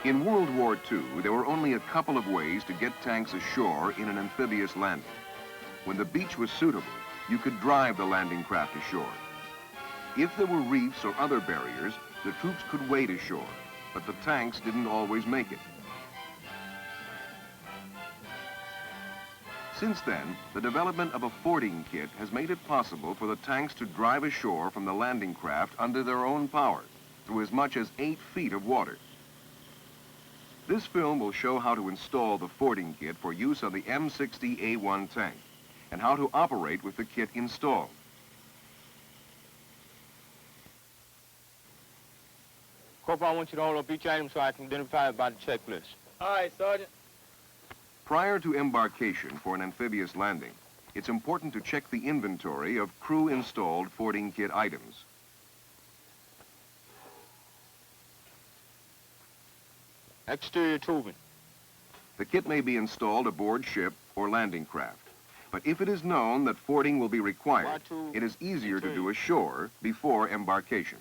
In World War II, there were only a couple of ways to get tanks ashore in an amphibious landing. When the beach was suitable, you could drive the landing craft ashore. If there were reefs or other barriers, the troops could wade ashore, but the tanks didn't always make it. Since then, the development of a fording kit has made it possible for the tanks to drive ashore from the landing craft under their own power, through as much as 8 feet of water. This film will show how to install the fording kit for use on the M60-A1 tank, and how to operate with the kit installed. Corporal, I want you to hold up each item so I can identify it by the checklist. All right, Sergeant. Prior to embarkation for an amphibious landing, it's important to check the inventory of crew-installed fording kit items. Exterior tubing. The kit may be installed aboard ship or landing craft, but if it is known that fording will be required, it is easier to do ashore before embarkation.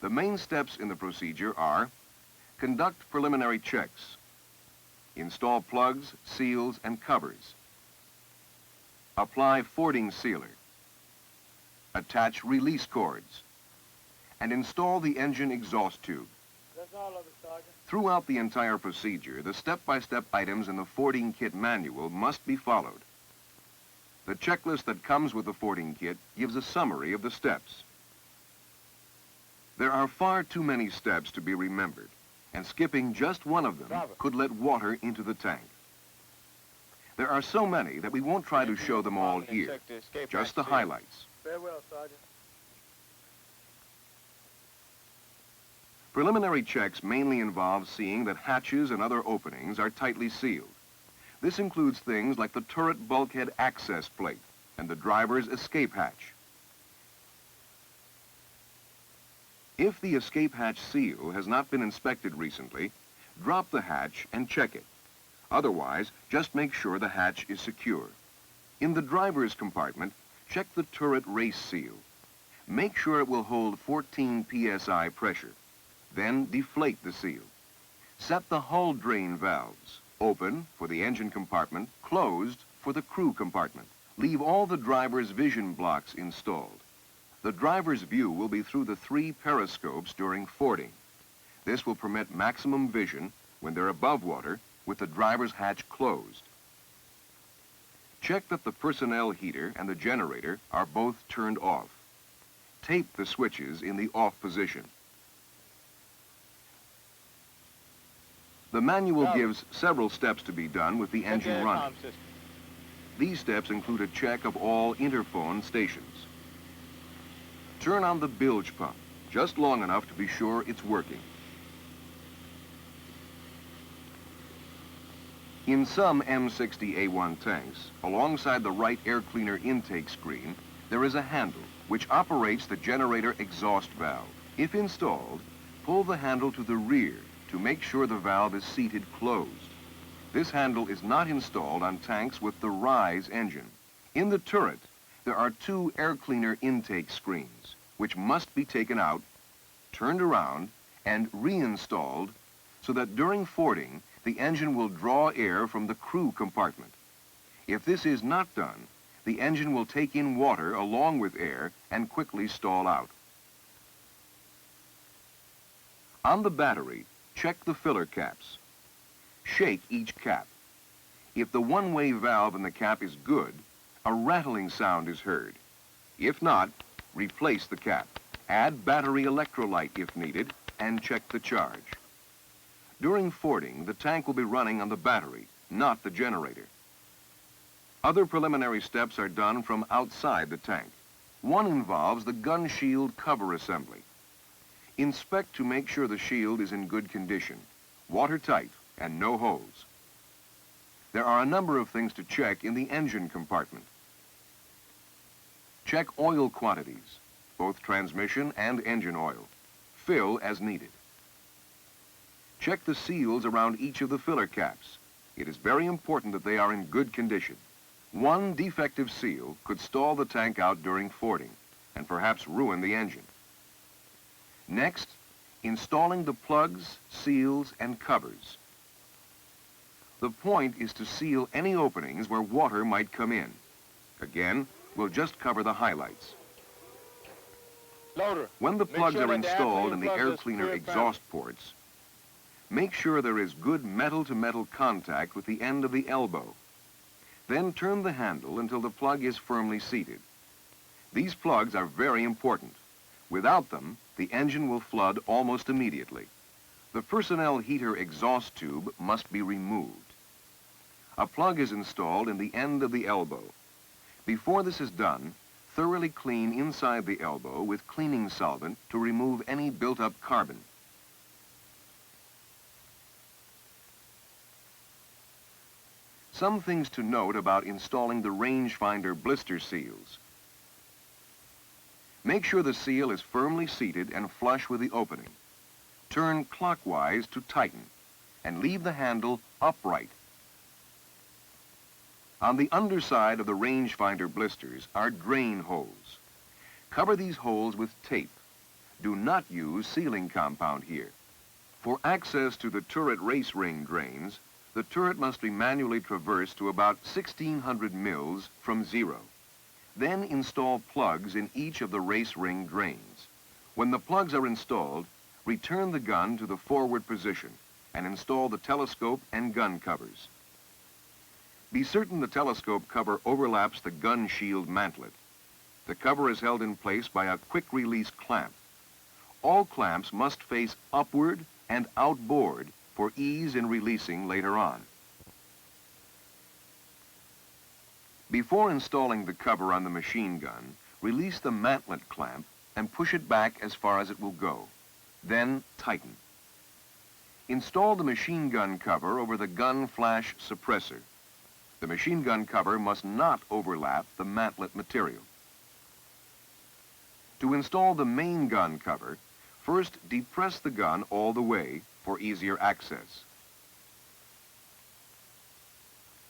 The main steps in the procedure are: conduct preliminary checks, install plugs, seals, and covers, apply fording sealer, attach release cords, and install the engine exhaust tube. That's all of it, Sergeant. Throughout the entire procedure, the step-by-step items in the fording kit manual must be followed. The checklist that comes with the fording kit gives a summary of the steps. There are far too many steps to be remembered, and skipping just one of them could let water into the tank. There are so many that we won't try to show them all here, just the highlights. Very well, Sergeant. Preliminary checks mainly involve seeing that hatches and other openings are tightly sealed. This includes things like the turret bulkhead access plate and the driver's escape hatch. If the escape hatch seal has not been inspected recently, drop the hatch and check it. Otherwise, just make sure the hatch is secure. In the driver's compartment, check the turret race seal. Make sure it will hold 14 psi pressure. Then deflate the seal. Set the hull drain valves, open for the engine compartment, closed for the crew compartment. Leave all the driver's vision blocks installed. The driver's view will be through the 3 periscopes during fording. This will permit maximum vision when they're above water with the driver's hatch closed. Check that the personnel heater and the generator are both turned off. Tape the switches in the off position. The manual gives several steps to be done with the engine running. These steps include a check of all interphone stations. Turn on the bilge pump, just long enough to be sure it's working. In some M60-A1 tanks, alongside the right air cleaner intake screen, there is a handle which operates the generator exhaust valve. If installed, pull the handle to the rear to make sure the valve is seated closed. This handle is not installed on tanks with the rise engine. In the turret, there are 2 air cleaner intake screens, which must be taken out, turned around, and reinstalled so that during fording, the engine will draw air from the crew compartment. If this is not done, the engine will take in water along with air and quickly stall out. On the battery, check the filler caps. Shake each cap. If the one-way valve in the cap is good, a rattling sound is heard. If not, replace the cap. Add battery electrolyte if needed, and check the charge. During fording, the tank will be running on the battery, not the generator. Other preliminary steps are done from outside the tank. One involves the gun shield cover assembly. Inspect to make sure the shield is in good condition, watertight, and no holes. There are a number of things to check in the engine compartment. Check oil quantities, both transmission and engine oil. Fill as needed. Check the seals around each of the filler caps. It is very important that they are in good condition. One defective seal could stall the tank out during fording and perhaps ruin the engine. Next, Installing the plugs, seals, and covers. The point is to seal any openings where water might come in. Again, we'll just cover the highlights. Loader. When the Make plugs sure are that the installed in the air air plug is cleaner clear exhaust ports, make sure there is good metal-to-metal contact with the end of the elbow. Then turn the handle until the plug is firmly seated. These plugs are very important. Without them, the engine will flood almost immediately. The personnel heater exhaust tube must be removed. A plug is installed in the end of the elbow. Before this is done, thoroughly clean inside the elbow with cleaning solvent to remove any built-up carbon. Some things to note about installing the rangefinder blister seals. Make sure the seal is firmly seated and flush with the opening. Turn clockwise to tighten, and leave the handle upright. On the underside of the rangefinder blisters are drain holes. Cover these holes with tape. Do not use sealing compound here. For access to the turret race ring drains, the turret must be manually traversed to about 1,600 mils from zero. Then install plugs in each of the race ring drains. When the plugs are installed, return the gun to the forward position and install the telescope and gun covers. Be certain the telescope cover overlaps the gun shield mantlet. The cover is held in place by a quick-release clamp. All clamps must face upward and outboard for ease in releasing later on. Before installing the cover on the machine gun, release the mantlet clamp and push it back as far as it will go. Then tighten. Install the machine gun cover over the gun flash suppressor. The machine gun cover must not overlap the mantlet material. To install the main gun cover, first depress the gun all the way for easier access.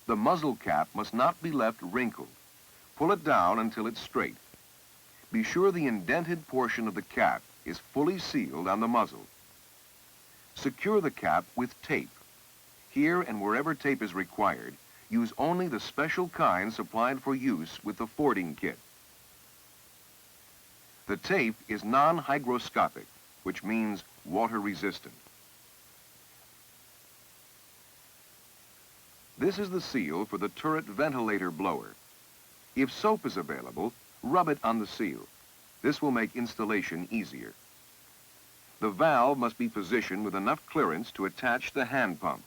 The muzzle cap must not be left wrinkled. Pull it down until it's straight. Be sure the indented portion of the cap is fully sealed on the muzzle. Secure the cap with tape. Here and wherever tape is required, use only the special kind supplied for use with the fording kit. The tape is non-hygroscopic, which means water resistant. This is the seal for the turret ventilator blower. If soap is available, rub it on the seal. This will make installation easier. The valve must be positioned with enough clearance to attach the hand pump.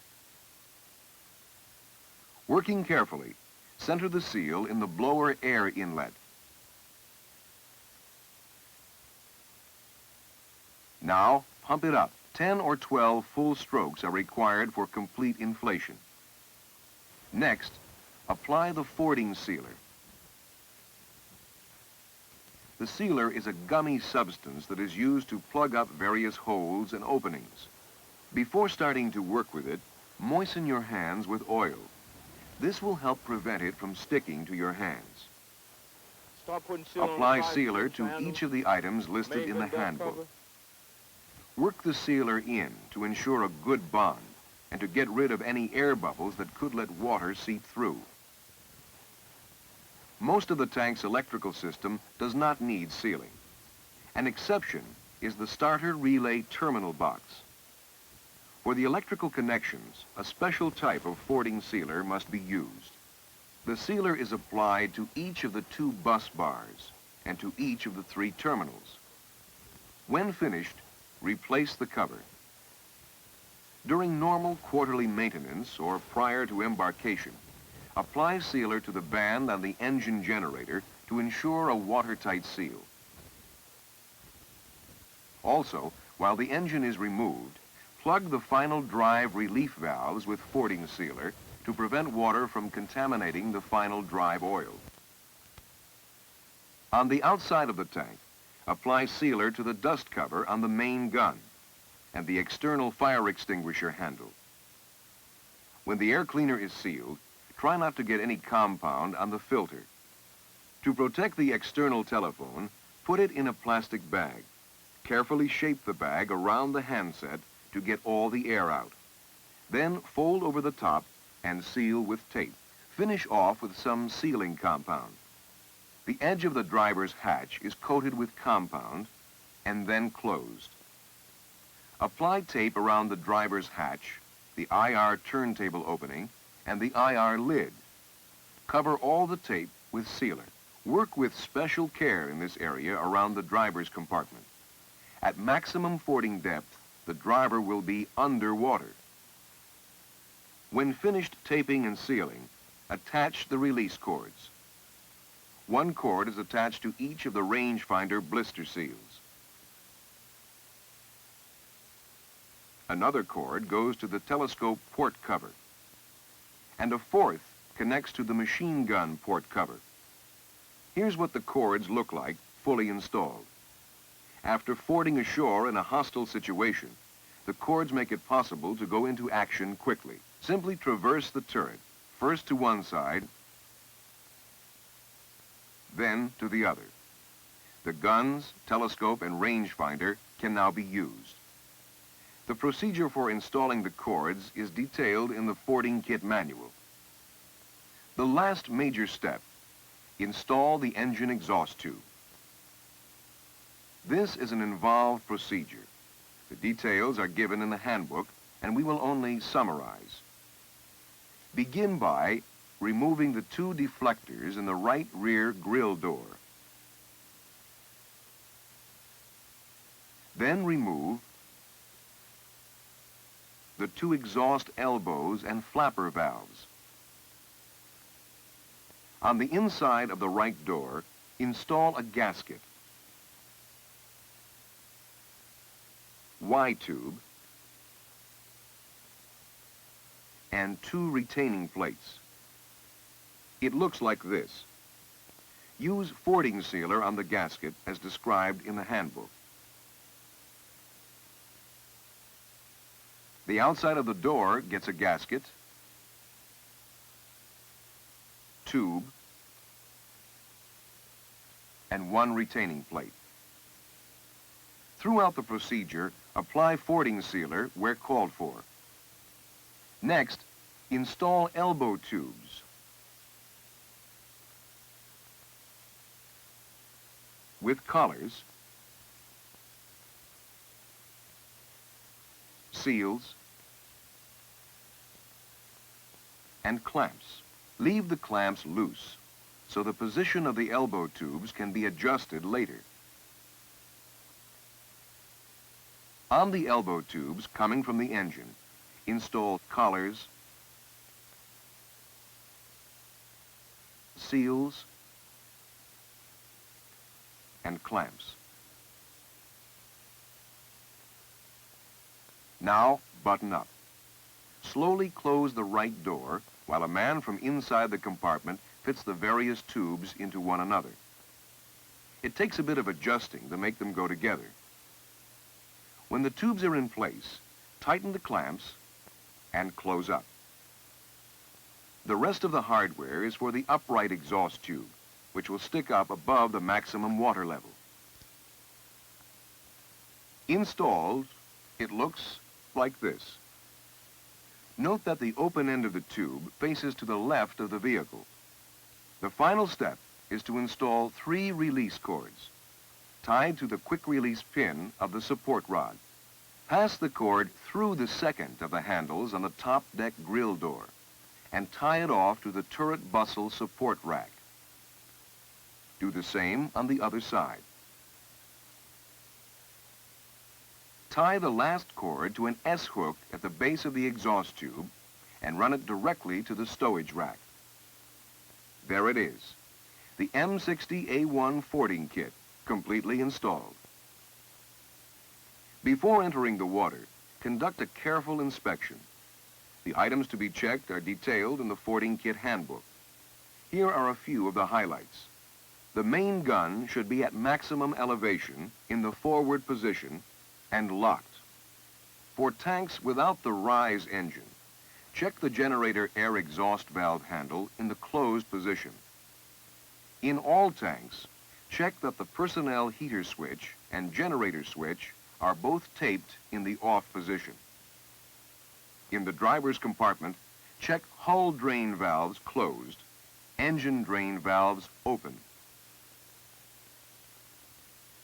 Working carefully, center the seal in the blower air inlet. Now, pump it up. 10 or 12 full strokes are required for complete inflation. Next, apply the fording sealer. The sealer is a gummy substance that is used to plug up various holes and openings. Before starting to work with it, moisten your hands with oil. This will help prevent it from sticking to your hands. Start putting seal on the Apply pipe, sealer handle, to each of the items listed main in the gun handbook. cover. Work the sealer in to ensure a good bond and to get rid of any air bubbles that could let water seep through. Most of the tank's electrical system does not need sealing. An exception is the starter relay terminal box. For the electrical connections, a special type of fording sealer must be used. The sealer is applied to each of the 2 bus bars and to each of the 3 terminals. When finished, replace the cover. During normal quarterly maintenance or prior to embarkation, apply sealer to the band on the engine generator to ensure a watertight seal. Also, while the engine is removed, plug the final drive relief valves with fording sealer to prevent water from contaminating the final drive oil. On the outside of the tank, apply sealer to the dust cover on the main gun and the external fire extinguisher handle. When the air cleaner is sealed, try not to get any compound on the filter. To protect the external telephone, put it in a plastic bag. Carefully shape the bag around the handset to get all the air out. Then fold over the top and seal with tape. Finish off with some sealing compound. The edge of the driver's hatch is coated with compound and then closed. Apply tape around the driver's hatch, the IR turntable opening, and the IR lid. Cover all the tape with sealer. Work with special care in this area around the driver's compartment. At maximum fording depth, the driver will be underwater. When finished taping and sealing, attach the release cords. One cord is attached to each of the rangefinder blister seals. Another cord goes to the telescope port cover, and a fourth connects to the machine gun port cover. Here's what the cords look like fully installed. After fording ashore in a hostile situation, the cords make it possible to go into action quickly. Simply traverse the turret, first to one side, then to the other. The guns, telescope, and rangefinder can now be used. The procedure for installing the cords is detailed in the fording kit manual. The last major step, install the engine exhaust tube. This is an involved procedure. The details are given in the handbook, and we will only summarize. Begin by removing the two deflectors in the right rear grille door. Then remove the two exhaust elbows and flapper valves. On the inside of the right door, install a gasket, Y-tube, and two retaining plates. It looks like this. Use fording sealer on the gasket as described in the handbook. The outside of the door gets a gasket, tube, and one retaining plate. Throughout the procedure, apply fording sealer where called for. Next, install elbow tubes. With collars, seals, and clamps. Leave the clamps loose so the position of the elbow tubes can be adjusted later. On the elbow tubes coming from the engine, install collars, seals, and clamps. Now, button up. Slowly close the right door while a man from inside the compartment fits the various tubes into one another. It takes a bit of adjusting to make them go together. When the tubes are in place, tighten the clamps and close up. The rest of the hardware is for the upright exhaust tube, which will stick up above the maximum water level. Installed, it looks like this. Note that the open end of the tube faces to the left of the vehicle. The final step is to install 3 release cords, tied to the quick release pin of the support rod. Pass the cord through the second of the handles on the top deck grille door and tie it off to the turret bustle support rack. Do the same on the other side. Tie the last cord to an S-hook at the base of the exhaust tube and run it directly to the stowage rack. There it is, the M60-A1 fording kit, completely installed. Before entering the water, conduct a careful inspection. The items to be checked are detailed in the fording kit handbook. Here are a few of the highlights. The main gun should be at maximum elevation in the forward position and locked. For tanks without the rise engine, check the generator air exhaust valve handle in the closed position. In all tanks, check that the personnel heater switch and generator switch are both taped in the off position. In the driver's compartment, check hull drain valves closed, engine drain valves open.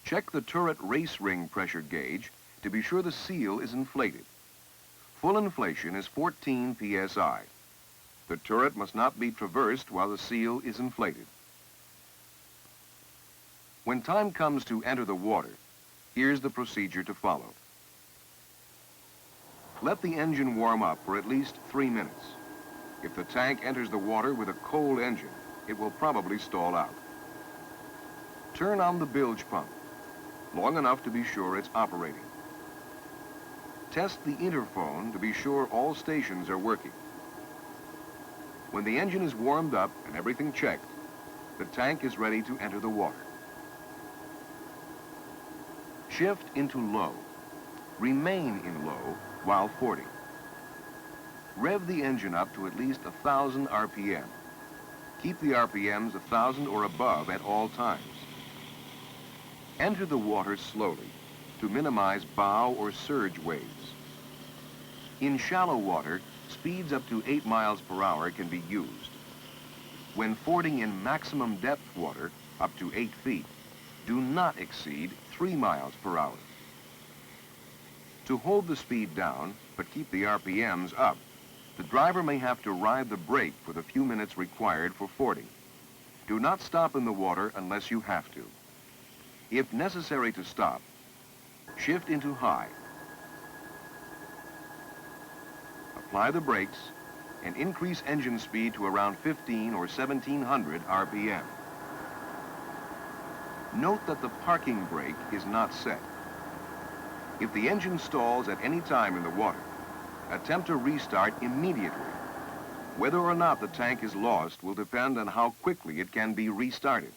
Check the turret race ring pressure gauge to be sure the seal is inflated. Full inflation is 14 psi. The turret must not be traversed while the seal is inflated. When time comes to enter the water, here's the procedure to follow. Let the engine warm up for at least 3 minutes. If the tank enters the water with a cold engine, it will probably stall out. Turn on the bilge pump, long enough to be sure it's operating. Test the interphone to be sure all stations are working. When the engine is warmed up and everything checked, the tank is ready to enter the water. Shift into low. Remain in low while fording. Rev the engine up to at least 1,000 RPM. Keep the RPMs 1,000 or above at all times. Enter the water slowly to minimize bow or surge waves. In shallow water, speeds up to 8 miles per hour can be used. When fording in maximum depth water, up to 8 feet, do not exceed 3 miles per hour. To hold the speed down, but keep the RPMs up, the driver may have to ride the brake for the few minutes required for fording. Do not stop in the water unless you have to. If necessary to stop, shift into high. Apply the brakes and increase engine speed to around 15 or 1,700 RPM. Note that the parking brake is not set. If the engine stalls at any time in the water, attempt to restart immediately. Whether or not the tank is lost will depend on how quickly it can be restarted.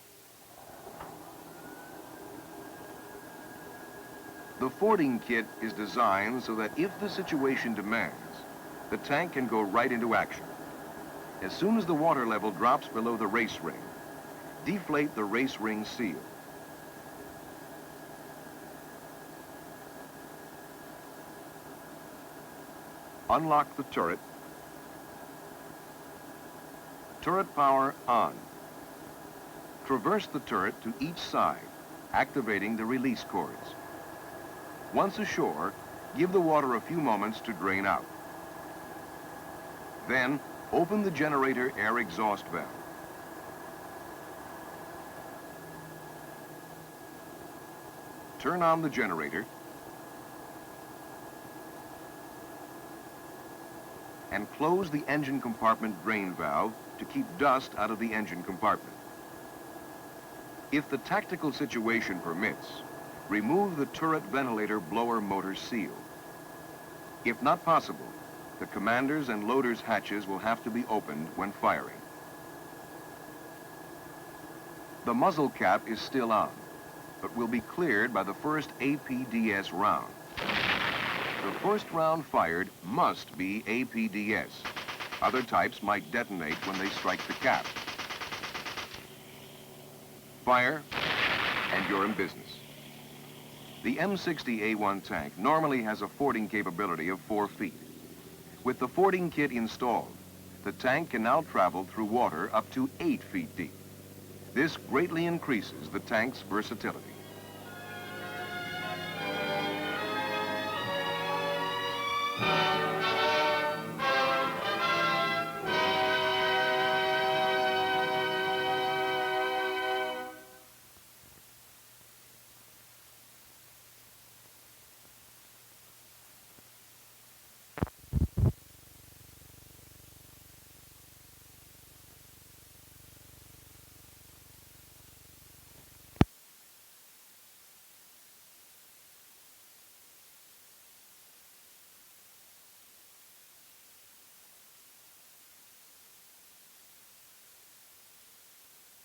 The fording kit is designed so that if the situation demands, the tank can go right into action. As soon as the water level drops below the race ring, deflate the race ring seal. Unlock the turret. Turret power on. Traverse the turret to each side, activating the release cords. Once ashore, give the water a few moments to drain out. Then, open the generator air exhaust valve. Turn on the generator and close the engine compartment drain valve to keep dust out of the engine compartment. If the tactical situation permits, remove the turret ventilator blower motor seal. If not possible, the commander's and loader's hatches will have to be opened when firing. The muzzle cap is still on, but will be cleared by the first APDS round. The first round fired must be APDS. Other types might detonate when they strike the cap. Fire, and you're in business. The M60-A1 tank normally has a fording capability of 4 feet. With the fording kit installed, the tank can now travel through water up to 8 feet deep. This greatly increases the tank's versatility.